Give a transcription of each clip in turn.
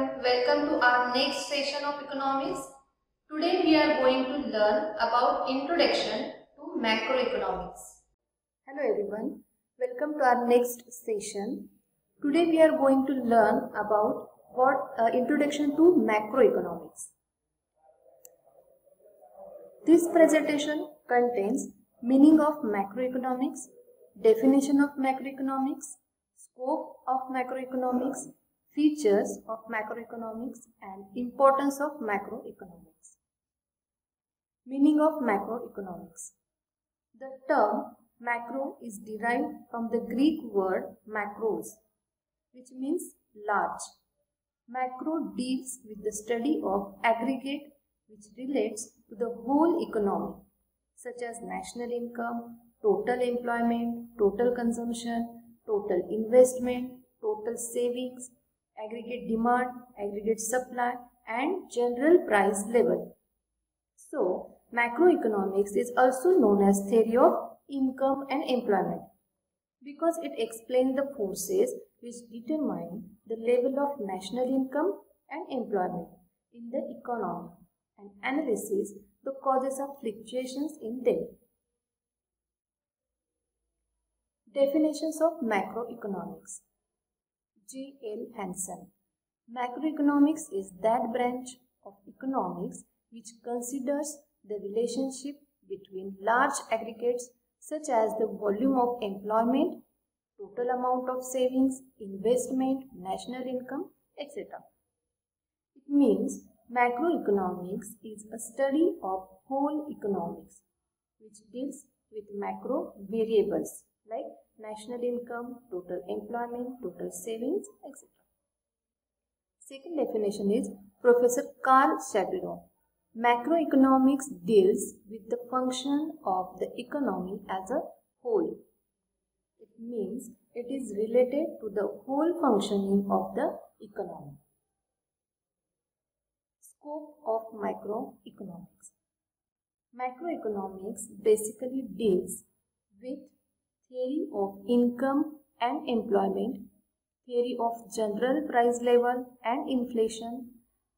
everyone, welcome to our next session of economics. Today we are going to learn about introduction to macroeconomics. Hello everyone, welcome to our next session. Today we are going to learn about introduction to macroeconomics. This presentation contains meaning of macroeconomics, definition of macroeconomics, scope of macroeconomics, features of macroeconomics and importance of macroeconomics. Meaning of macroeconomics. The term macro is derived from the Greek word makros, which means large. Macro deals with the study of aggregate which relates to the whole economy, such as national income, total employment, total consumption, total investment, total savings, aggregate demand, aggregate supply and general price level. So, macroeconomics is also known as theory of income and employment because it explains the forces which determine the level of national income and employment in the economy and analyzes the causes of fluctuations in them. Definitions of macroeconomics. J. L. Hansen. Macroeconomics is that branch of economics which considers the relationship between large aggregates such as the volume of employment, total amount of savings, investment, national income, etc. It means macroeconomics is a study of whole economics which deals with macro variables like national income, total employment, total savings, etc. Second definition is Professor Carl Shapiro. Macroeconomics deals with the function of the economy as a whole. It means it is related to the whole functioning of the economy. Scope of macroeconomics. Macroeconomics basically deals with theory of income and employment, theory of general price level and inflation,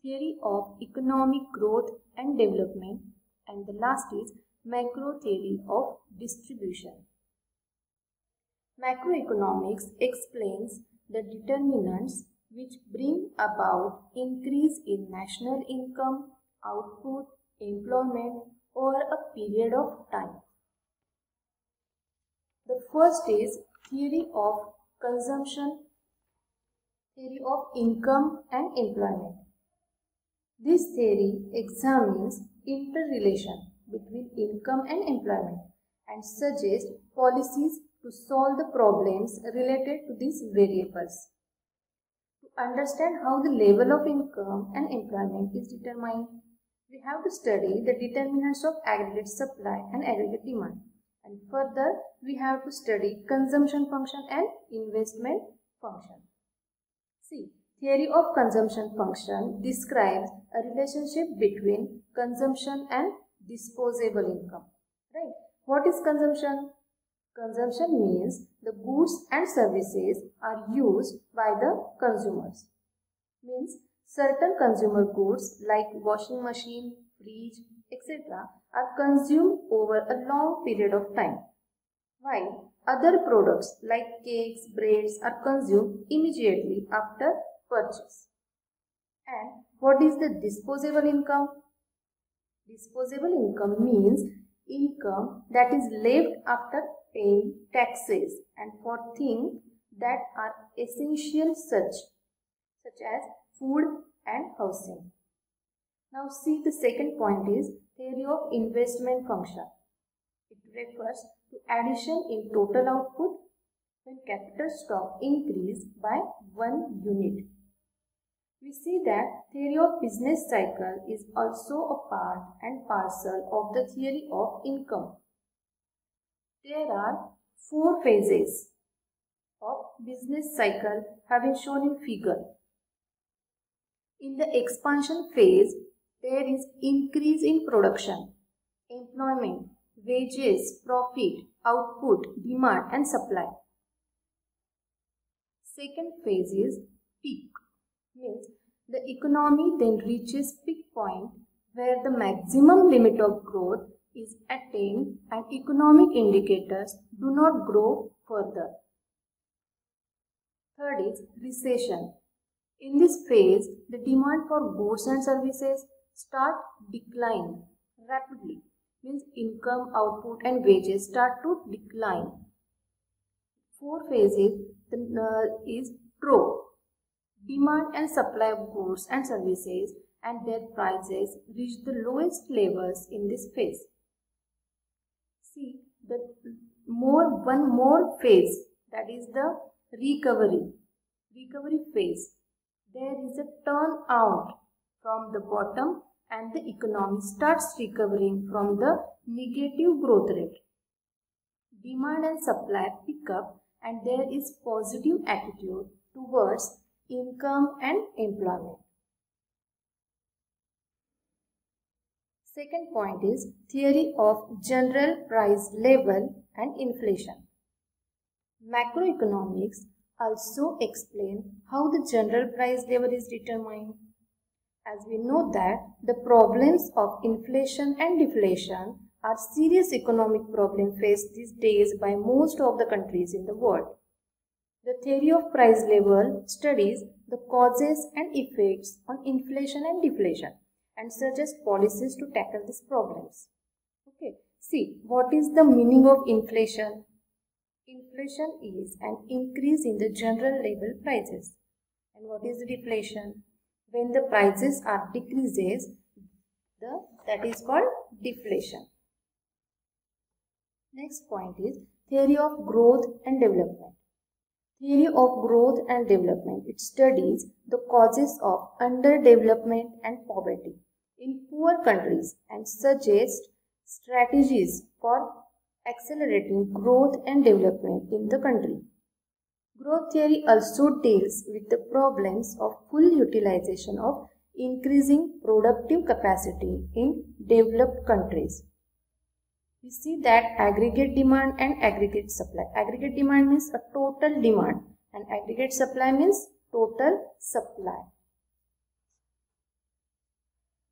theory of economic growth and development, and the last is macro theory of distribution. Macroeconomics explains the determinants which bring about increase in national income, output, employment over a period of time. The first is theory of consumption, theory of income and employment. This theory examines interrelation between income and employment and suggests policies to solve the problems related to these variables. To understand how the level of income and employment is determined, we have to study the determinants of aggregate supply and aggregate demand. And further, we have to study consumption function and investment function. See, theory of consumption function describes a relationship between consumption and disposable income. Right? What is consumption? Consumption means the goods and services are used by the consumers. Means certain consumer goods like washing machine, fridge, etc. are consumed over a long period of time, while other products like cakes, breads are consumed immediately after purchase. And what is the disposable income? Disposable income means income that is left after paying taxes and for things that are essential such as food and housing. Now see, the second point is theory of investment function. It refers to addition in total output when capital stock increase by 1 unit. We see that theory of business cycle is also a part and parcel of the theory of income. There are 4 phases of business cycle have been shown in figure. In the expansion phase, there is increase in production, employment, wages, profit, output, demand and supply. Second phase is peak, means The economy then reaches peak point where the maximum limit of growth is attained and economic indicators do not grow further. Third is recession. In this phase, the demand for goods and services start decline rapidly. Means income, output and wages start to decline. Fourth phase is trough. Demand and supply of goods and services and their prices reach the lowest levels in this phase. See, one more phase, that is the recovery phase. There is a turn out from the bottom and the economy starts recovering from the negative growth rate. Demand and supply pick up and there is positive attitude towards income and employment. Second point is theory of general price level and inflation. Macroeconomics also explain how the general price level is determined. As we know that the problems of inflation and deflation are serious economic problems faced these days by most of the countries in the world. The theory of price level studies the causes and effects on inflation and deflation and suggests policies to tackle these problems. Okay, see, what is the meaning of inflation? Inflation is an increase in the general level prices. And what is the deflation? When the prices are decreases, that is called deflation. Next point is theory of growth and development. Theory of growth and development. It studies the causes of underdevelopment and poverty in poor countries and suggests strategies for accelerating growth and development in the country. Growth theory also deals with the problems of full utilization of increasing productive capacity in developed countries. We see that aggregate demand and aggregate supply. Aggregate demand means a total demand and aggregate supply means total supply.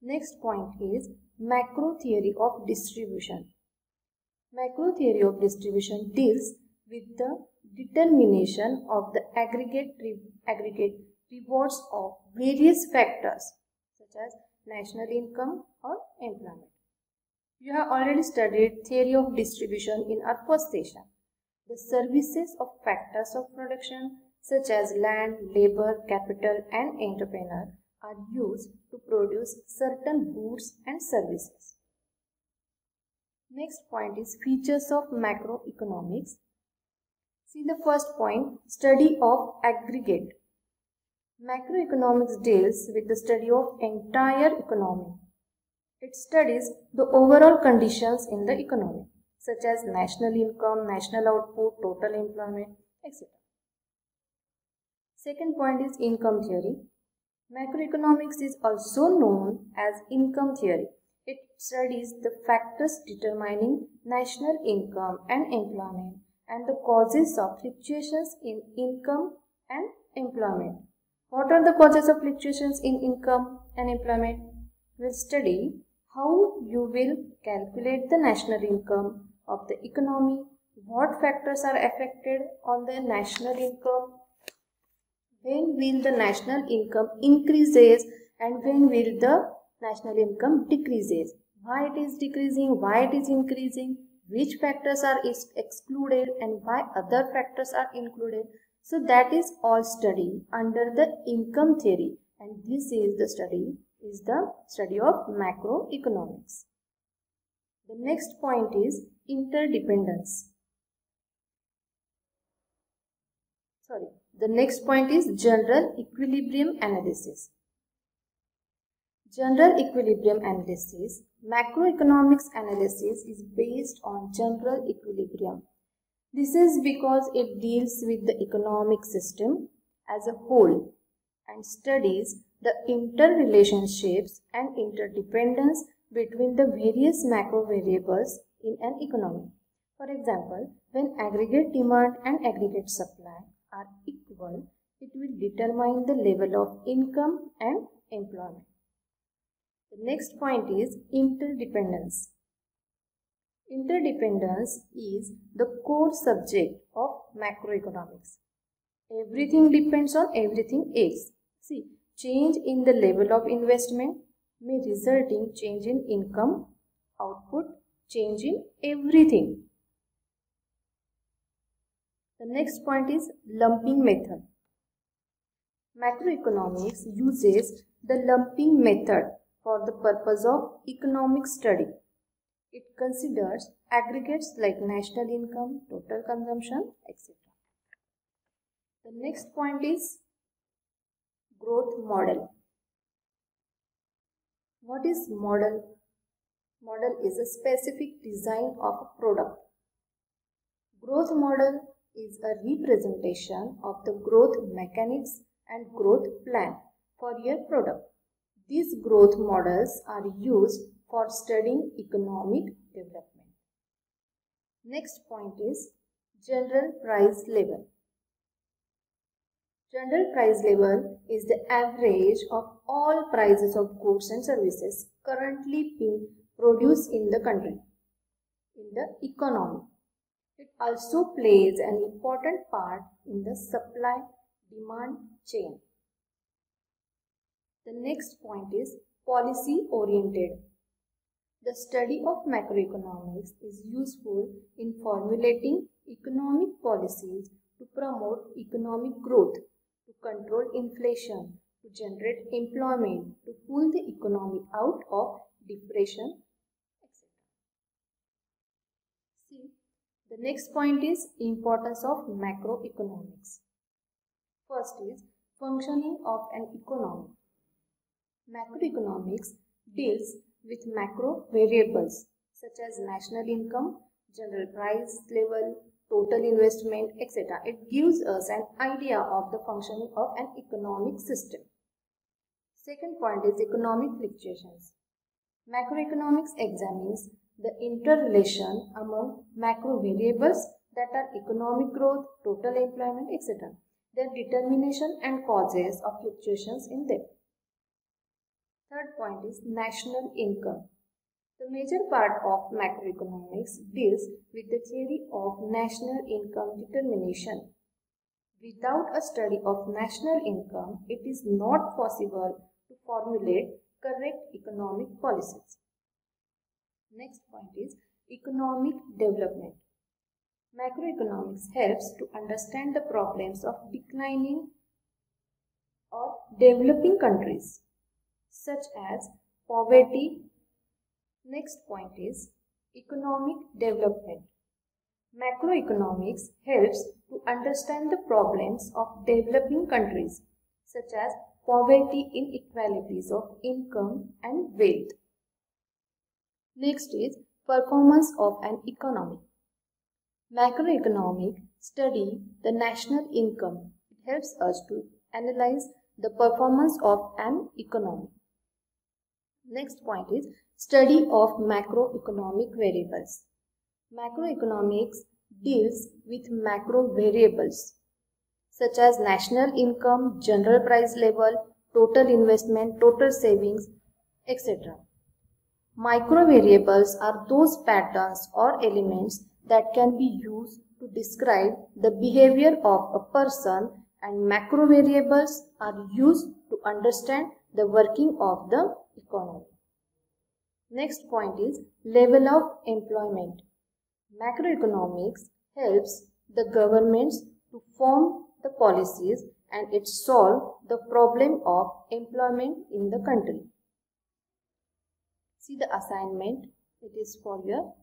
Next point is macro theory of distribution. Macro theory of distribution deals with the determination of the aggregate rewards of various factors such as national income or employment. You have already studied theory of distribution in our first session. The services of factors of production such as land, labor, capital and entrepreneur are used to produce certain goods and services. Next point is features of macroeconomics. See the first point, study of aggregate. Macroeconomics deals with the study of entire economy. It studies the overall conditions in the economy such as national income, national output, total employment, etc. Second point is income theory. Macroeconomics is also known as income theory. It studies the factors determining national income and employment and the causes of fluctuations in income and employment. What are the causes of fluctuations in income and employment? We'll study how you will calculate the national income of the economy, what factors are affected on the national income, when will the national income increases and when will the national income decreases, why it is decreasing, why it is increasing, which factors are excluded and why other factors are included. So that is all study under the income theory, and this is the study of macroeconomics. The next point is interdependence. The next point is general equilibrium analysis. General equilibrium analysis, macroeconomics analysis is based on general equilibrium. This is because it deals with the economic system as a whole and studies the interrelationships and interdependence between the various macro variables in an economy. For example, when aggregate demand and aggregate supply are equal, it will determine the level of income and employment. The next point is interdependence. Interdependence is the core subject of macroeconomics. Everything depends on everything else. See, change in the level of investment may result in change in income, output, change in everything. The next point is lumping method. Macroeconomics uses the lumping method for the purpose of economic study. It considers aggregates like national income, total consumption, etc. The next point is growth model. What is model? Model is a specific design of a product. Growth model is a representation of the growth mechanics and growth plan for your product. These growth models are used for studying economic development. Next point is general price level. General price level is the average of all prices of goods and services currently being produced in the country, in the economy. It also plays an important part in the supply-demand chain. The next point is policy-oriented. The study of macroeconomics is useful in formulating economic policies to promote economic growth, to control inflation, to generate employment, to pull the economy out of depression, etc. See, the next point is importance of macroeconomics. First is functioning of an economy. Macroeconomics deals with macro variables such as national income, general price level, total investment, etc. It gives us an idea of the functioning of an economic system. Second point is economic fluctuations. Macroeconomics examines the interrelation among macro variables that are economic growth, total employment, etc. Their determination and causes of fluctuations in them. Third point is national income. The major part of macroeconomics deals with the theory of national income determination. Without a study of national income, it is not possible to formulate correct economic policies. Next point is economic development. Macroeconomics helps to understand the problems of declining or developing countries, such as poverty. Next point is economic development. Macroeconomics helps to understand the problems of developing countries, such as poverty, inequalities of income and wealth. Next is performance of an economy. Macroeconomic study the national income. It helps us to analyze the performance of an economy. Next point is study of macroeconomic variables. Macroeconomics deals with macro variables such as national income, general price level, total investment, total savings, etc. Micro variables are those patterns or elements that can be used to describe the behavior of a person, and macro variables are used to understand the working of the economy. Next point is level of employment. Macroeconomics helps the governments to form the policies and it solves the problem of employment in the country. See the assignment, it is for your